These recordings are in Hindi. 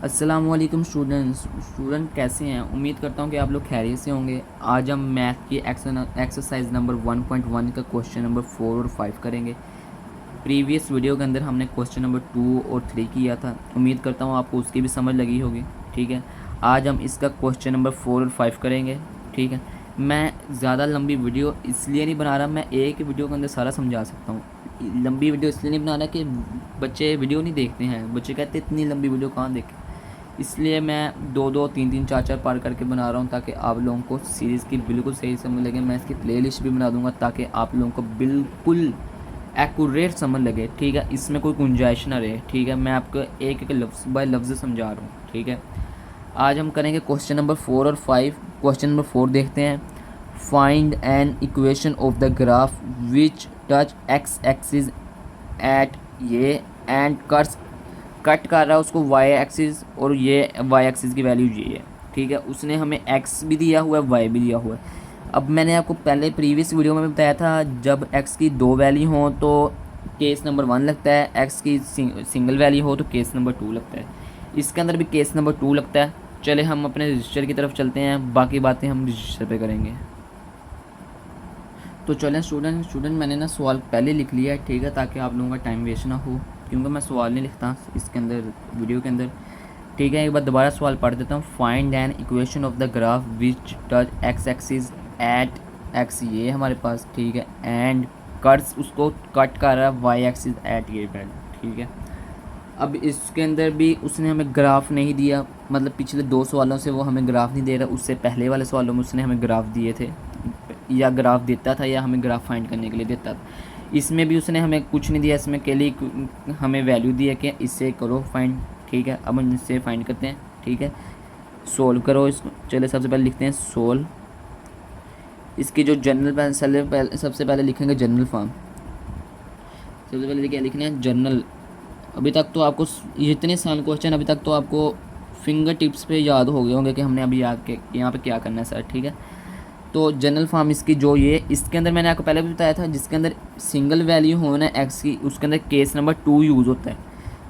अस्सलामुअलैकुम स्टूडेंट कैसे हैं। उम्मीद करता हूं कि आप लोग खैरियत से होंगे। आज हम मैथ की एक्सरसाइज नंबर 1.1 का क्वेश्चन नंबर 4 और 5 करेंगे। प्रीवियस वीडियो के अंदर हमने क्वेश्चन नंबर 2 और 3 किया था। उम्मीद करता हूं आपको उसकी भी समझ लगी होगी। ठीक है, आज हम इसका क्वेश्चन नंबर 4 और 5 करेंगे। ठीक है, मैं ज़्यादा लंबी वीडियो इसलिए नहीं बना रहा, मैं एक ही वीडियो के अंदर सारा समझा सकता हूँ। लंबी वीडियो इसलिए नहीं बना रहा कि बच्चे वीडियो नहीं देखते हैं, बच्चे कहते इतनी लंबी वीडियो कहाँ देखें, इसलिए मैं 2-2, 3-3, 4-4 पार करके बना रहा हूँ ताकि आप लोगों को सीरीज़ की बिल्कुल सही समझ लगे। मैं इसकी प्लेलिस्ट भी बना दूँगा ताकि आप लोगों को बिल्कुल एक्यूरेट समझ लगे। ठीक है, इसमें कोई गुंजाइश ना रहे। ठीक है, मैं आपको एक एक लफ्ज़ बाय लफ्ज़ समझा रहा हूँ। ठीक है, आज हम करेंगे क्वेश्चन नंबर 4 और 5। क्वेश्चन नंबर 4 देखते हैं। Find an equation of the graph which touch x axis at ये एंड कट कर रहा है उसको वाई एक्सिस, और ये वाई एक्सिस की वैल्यू ये है। ठीक है, उसने हमें एक्स भी दिया हुआ है, वाई भी दिया हुआ है। अब मैंने आपको पहले प्रीवियस वीडियो में बताया था, जब एक्स की 2 वैल्यू हो तो केस नंबर 1 लगता है, एक्स की सिंगल वैल्यू हो तो केस नंबर 2 लगता है। इसके अंदर भी केस नंबर 2 लगता है। चले हम अपने रजिस्टर की तरफ चलते हैं, बाकी बातें हम रजिस्टर पे करेंगे। तो चलें स्टूडेंट मैंने ना सवाल पहले लिख लिया है। ठीक है, ताकि आप लोगों का टाइम वेस्ट ना हो, क्योंकि मैं सवाल नहीं लिखता इसके अंदर वीडियो के अंदर। ठीक है, एक बार दोबारा सवाल पढ़ देता हूँ। Find an equation of the graph which touch x axis at x, ये हमारे पास। ठीक है, एंड कर्स उसको कट कर रहा है वाई एक्सिस एट ये वैल्यू। ठीक है, अब इसके अंदर भी उसने हमें ग्राफ नहीं दिया, मतलब पिछले 2 सवालों से वो हमें ग्राफ नहीं दे रहा। उससे पहले वाले सवालों में उसने हमें ग्राफ दिए थे, या ग्राफ देता था या हमें ग्राफ फाइंड करने के लिए देता था। इसमें भी उसने हमें कुछ नहीं दिया, इसमें के लिए हमें वैल्यू दी है कि इससे करो फाइंड। ठीक है, अब हम इससे फाइंड करते हैं। ठीक है, सोल्व करो इसको। चले सबसे पहले लिखते हैं सोल्व। इसकी जो जनरल सबसे पहले लिखेंगे जनरल फॉर्म। सबसे पहले क्या लिखना है, जनरल। अभी तक तो आपको ये इतने आसान क्वेश्चन अभी तक तो आपको फिंगर टिप्स पे याद हो गए होंगे कि हमने अभी यहाँ पे क्या करना है सर। ठीक है, तो जनरल फॉर्म इसकी जो ये, इसके अंदर मैंने आपको पहले भी बताया था, जिसके अंदर सिंगल वैल्यू हो ना एक्स की, उसके अंदर केस नंबर 2 यूज़ होता है।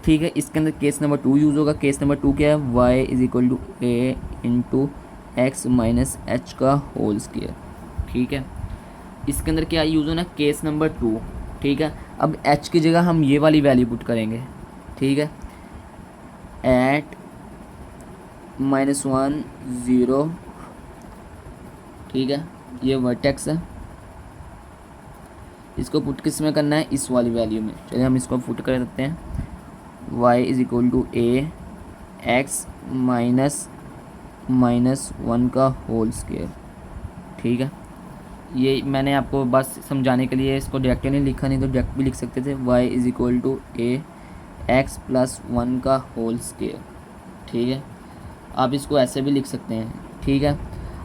ठीक है, इसके अंदर केस नंबर 2 यूज़ होगा। केस नंबर 2 क्या है, y is equal to a into x minus h का होल स्क्वायर। ठीक है, इसके अंदर क्या यूज़ होना, केस नंबर 2। ठीक है, अब एच की जगह हम ये वाली वैल्यू पुट करेंगे। ठीक है, एट -1 0। ठीक है, ये वर्टेक्स है, इसको पुट किस में करना है, इस वाली वैल्यू में। चलिए हम इसको पुट कर देते हैं। y is equal to a x minus 1 का होल स्क्वायर। ठीक है, ये मैंने आपको बस समझाने के लिए इसको डायरेक्ट नहीं लिखा, नहीं तो डायरेक्ट भी लिख सकते थे। y is equal to a x plus 1 का होल स्क्वायर। ठीक है, आप इसको ऐसे भी लिख सकते हैं। ठीक है,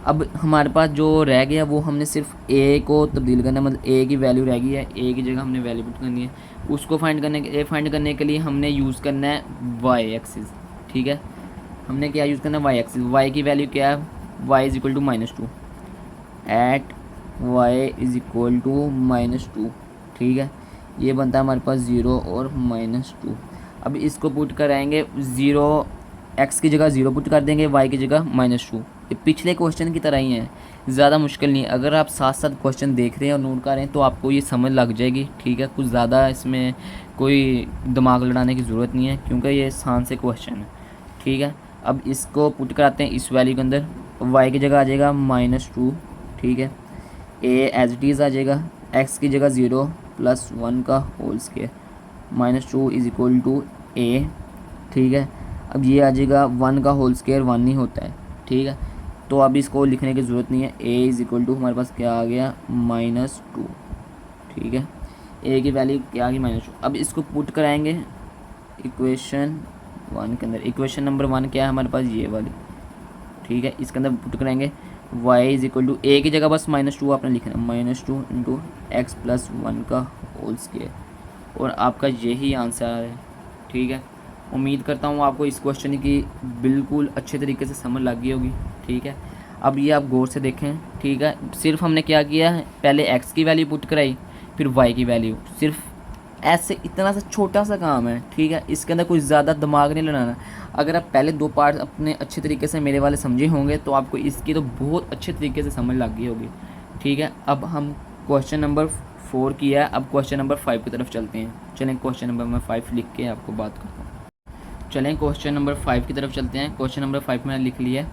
अब हमारे पास जो रह गया वो हमने सिर्फ ए को तब्दील करना है, मतलब ए की वैल्यू रह गई है, ए की जगह हमने वैल्यू पुट करनी है। उसको फाइंड करने के लिए हमने यूज़ करना है वाई एक्सिस। ठीक है, हमने क्या यूज़ करना है, वाई एक्सिस। वाई की वैल्यू क्या है, y is equal to -2 at y is equal to -2। ठीक है, ये बनता है हमारे पास 0 और -2। अब इसको पुट कराएंगे, 0 एक्स की जगह 0 पुट कर देंगे, वाई की जगह -2। ये पिछले क्वेश्चन की तरह ही है, ज़्यादा मुश्किल नहीं है। अगर आप साथ साथ क्वेश्चन देख रहे हैं और नोट कर रहे हैं तो आपको ये समझ लग जाएगी। ठीक है, कुछ ज़्यादा इसमें कोई दिमाग लड़ाने की ज़रूरत नहीं है, क्योंकि ये आसान से क्वेश्चन है। ठीक है, अब इसको पुट कराते हैं इस वैल्यू के अंदर। वाई की जगह आ जाएगा -2। ठीक है, ए एज इट इज़ आ जाएगा, एक्स की जगह 0 प्लस 1 का whole square, -2 is equal to a. ठीक है, अब ये आ जाएगा 1 का होल स्क्वायर 1 ही होता है। ठीक है, तो अब इसको लिखने की ज़रूरत नहीं है। ए इज़ इक्वल टू हमारे पास क्या आ गया, -2। ठीक है, ए की वैल्यू क्या आ गई, -2। अब इसको पुट कराएंगे इक्वेशन 1 के अंदर। इक्वेशन नंबर 1 क्या है हमारे पास, ये वाली। ठीक है, इसके अंदर पुट कराएंगे y इज इक्वल टू ए की जगह बस -2 आपने लिखना है, -2 इंटू एक्स प्लस 1 का होल स्क्वायर, और आपका यही आंसर है। ठीक है, उम्मीद करता हूँ आपको इस क्वेश्चन की बिल्कुल अच्छे तरीके से समझ लग गई होगी। ठीक है, अब ये आप गौर से देखें। ठीक है, सिर्फ हमने क्या किया है, पहले x की वैल्यू पुट कराई, फिर y की वैल्यू। सिर्फ ऐसे इतना सा छोटा सा काम है, ठीक है, इसके अंदर कोई ज़्यादा दिमाग नहीं लगाना। अगर आप पहले 2 पार्ट अपने अच्छे तरीके से मेरे वाले समझे होंगे तो आपको इसकी तो बहुत अच्छे तरीके से समझ लग गई होगी, ठीक है। अब हम क्वेश्चन नंबर 4 किया है, अब क्वेश्चन नंबर 5 की तरफ चलते हैं। चलें क्वेश्चन नंबर मैं 5 लिख के आपको बात करता हूँ। चलें क्वेश्चन नंबर 5 की तरफ चलते हैं। क्वेश्चन नंबर 5 मैंने लिख लिया है,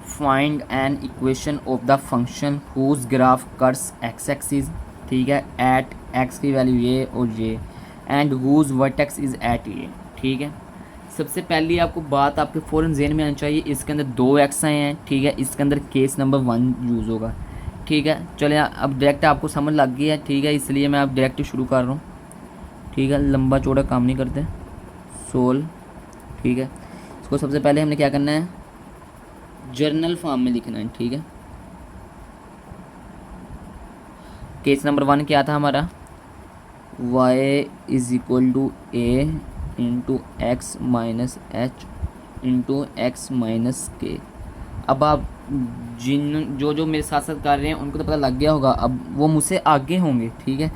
find an equation of the function whose graph cuts x axis, ठीक है, एट एक्स की वैल्यू ये और ये, and whose vertex is at ये, ठीक है। सबसे पहली आपको बात आपके फ़ौरन ज़हन में आनी चाहिए, इसके अंदर 2 एक्स आए हैं, ठीक है, इसके अंदर केस नंबर 1 यूज़ होगा, ठीक है। चलिए अब डायरेक्ट आपको समझ लग गई है, ठीक है, इसलिए मैं अब डायरेक्ट शुरू कर रहा हूँ, ठीक है, लंबा चौड़ा काम नहीं करते। सोल, ठीक है, इसको सबसे पहले हमने क्या करना है, जर्नल फॉर्म में लिखना है, ठीक है। केस नंबर 1 क्या था हमारा, y is equal to a into x minus h into x minus k. अब आप जो जो मेरे साथ साथ कर रहे हैं उनको तो पता लग गया होगा, अब वो मुझसे आगे होंगे, ठीक है।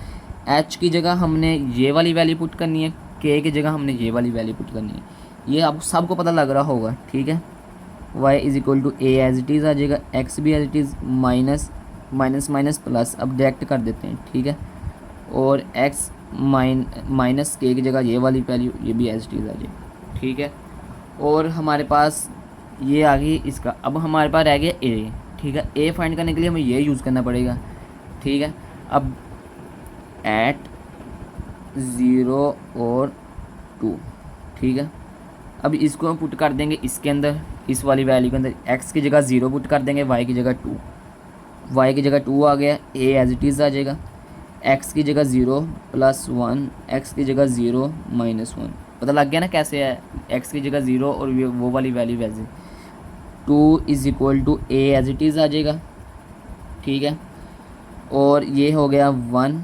एच की जगह हमने ये वाली वैल्यू पुट करनी है, के की जगह हमने ये वाली वैल्यू पुट करनी है, ये आप सबको पता लग रहा होगा, ठीक है। y is equal to a as it is आ जाएगा, x भी as it is, minus minus minus plus, अब डायरेक्ट कर देते हैं, ठीक है। और x माइनस के की जगह ये वाली वैल्यू ये भी एज इट इज़ आ जाएगी, ठीक है। और हमारे पास ये आ गई इसका, अब हमारे पास रह गया a, ठीक है। a फाइंड करने के लिए हमें ये यूज़ करना पड़ेगा, ठीक है। अब एट 0 और 2, ठीक है। अब इसको हम पुट कर देंगे इसके अंदर, इस वाली वैल्यू के अंदर, x की जगह 0 पुट कर देंगे, y की जगह 2, y की जगह 2 आ गया, a एज इट इज़ आ जाएगा, x की जगह 0 प्लस 1, x की जगह 0 माइनस 1, पता लग गया ना कैसे है, x की जगह 0 और वो वाली वैल्यू वैसे। 2 is equal to a as it is आ जाएगा, ठीक है। और ये हो गया 1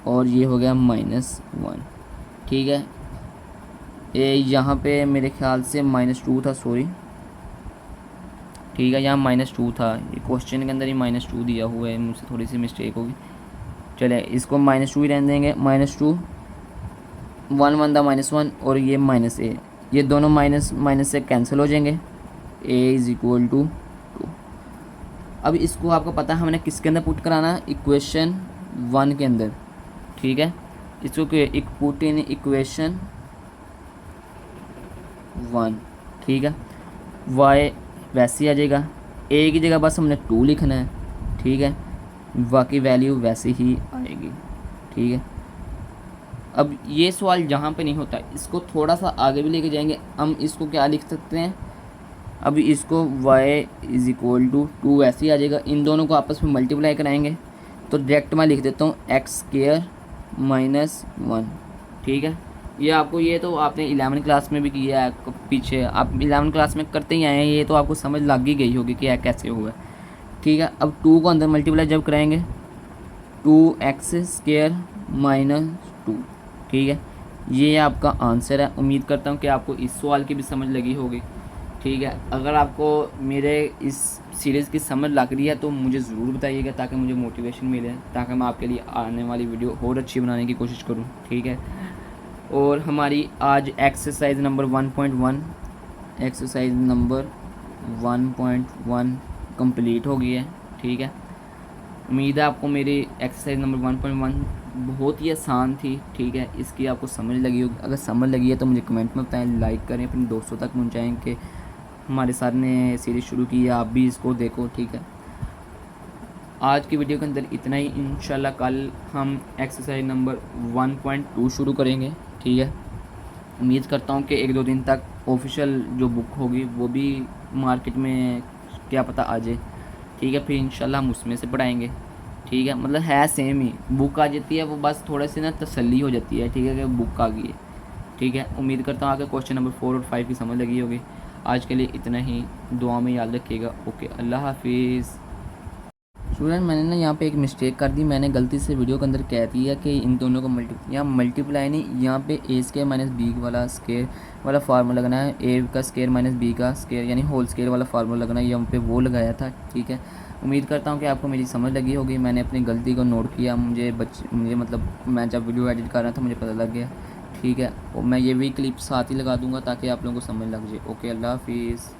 और ये हो गया माइनस 1, ठीक है। ये यहाँ पे मेरे ख्याल से -2 था, सॉरी, ठीक है, यहाँ -2 था, ये क्वेश्चन के अंदर ही -2 दिया हुआ है, मुझसे थोड़ी सी मिस्टेक होगी। चले इसको -2 ही रहने देंगे, -2, 1 1 दा -1 और ये -a, ये दोनों माइनस माइनस से कैंसिल हो जाएंगे, a इज़ इक्वल टू 2। अब इसको आपको पता है हमने किसके अंदर पुट कराना है, इक्वेशन 1 के अंदर, ठीक है। इसको एक पुट इन इक्वेशन 1, ठीक है। y वैसे ही आ जाएगा, a की जगह बस हमने 2 लिखना है, ठीक है, बाकी वैल्यू वैसे ही आएगी, ठीक है। अब ये सवाल जहाँ पे नहीं होता, इसको थोड़ा सा आगे भी लेके जाएंगे, हम इसको क्या लिख सकते हैं, अब इसको y इज़ इक्वल टू 2 वैसे ही आ जाएगा, इन दोनों को आपस में मल्टीप्लाई कराएंगे तो डायरेक्ट मैं लिख देता हूँ एक्स स्क्वायर माइनस 1, ठीक है। ये आपको, ये तो आपने 11 क्लास में भी किया है, पीछे आप 11 क्लास में करते ही आए हैं, ये तो आपको समझ लग ही गई होगी कि कैसे हुआ, ठीक है। अब 2 को अंदर मल्टीप्लाई जब कराएंगे, 2x स्क्वायर माइनस 2, ठीक है। ये आपका आंसर है। उम्मीद करता हूँ कि आपको इस सवाल की भी समझ लगी होगी, ठीक है। अगर आपको मेरे इस सीरीज़ की समझ लग रही है तो मुझे ज़रूर बताइएगा, ताकि मुझे मोटिवेशन मिले, ताकि मैं आपके लिए आने वाली वीडियो और अच्छी बनाने की कोशिश करूँ, ठीक है। और हमारी आज exercise number 1.1 exercise number 1.1 complete हो गई है, ठीक है। उम्मीद है आपको मेरी एक्सरसाइज नंबर 1.1 बहुत ही आसान थी, ठीक है, इसकी आपको समझ लगी होगी। अगर समझ लगी है तो मुझे कमेंट में बताएं, लाइक करें, अपने दोस्तों तक पहुंचाएं कि हमारे सर ने सीरीज़ शुरू की है, आप भी इसको देखो, ठीक है। आज की वीडियो के अंदर इतना ही, इंशाल्लाह कल हम एक्सरसाइज नंबर 1.2 शुरू करेंगे, ठीक है। उम्मीद करता हूँ कि 1-2 दिन तक ऑफिशियल जो बुक होगी वो भी मार्केट में क्या पता आ जाए, ठीक है। फिर इंशाल्लाह हम उसमें से पढ़ाएंगे, ठीक है। मतलब है सेम ही, बुक आ जाती है, वो बस थोड़े से ना तसल्ली हो जाती है, ठीक है, कि बुक आ गई है, ठीक है। उम्मीद करता हूँ आगे क्वेश्चन नंबर 4 और 5 की समझ लगी होगी। आज के लिए इतना ही, दुआ में याद रखिएगा। ओके, अल्लाह हाफिज़। स्टूडेंट मैंने ना यहाँ पे एक मिस्टेक कर दी, मैंने गलती से वीडियो के अंदर कह दिया कि इन दोनों को यहाँ मल्टीप्लाई नहीं, यहाँ पे ए स्केयर माइनस बी वाला स्केयर वाला फार्मूला लगाना है, ए का स्केयर माइनस बी का स्केयर यानी होल स्केयर वाला फार्मूला लगाना है, यहाँ पे वो लगाया था। ठीक है, उम्मीद करता हूँ कि आपको मेरी समझ लगी होगी। मैंने अपनी गलती को नोट किया, मुझे मतलब मैं जब वीडियो एडिट कर रहा था मुझे पता लग गया। ठीक है, और मैं ये भी क्लिप साथ ही लगा दूँगा ताकि आप लोगों को समझ लग जाए। ओके, अल्लाह हाफिज़।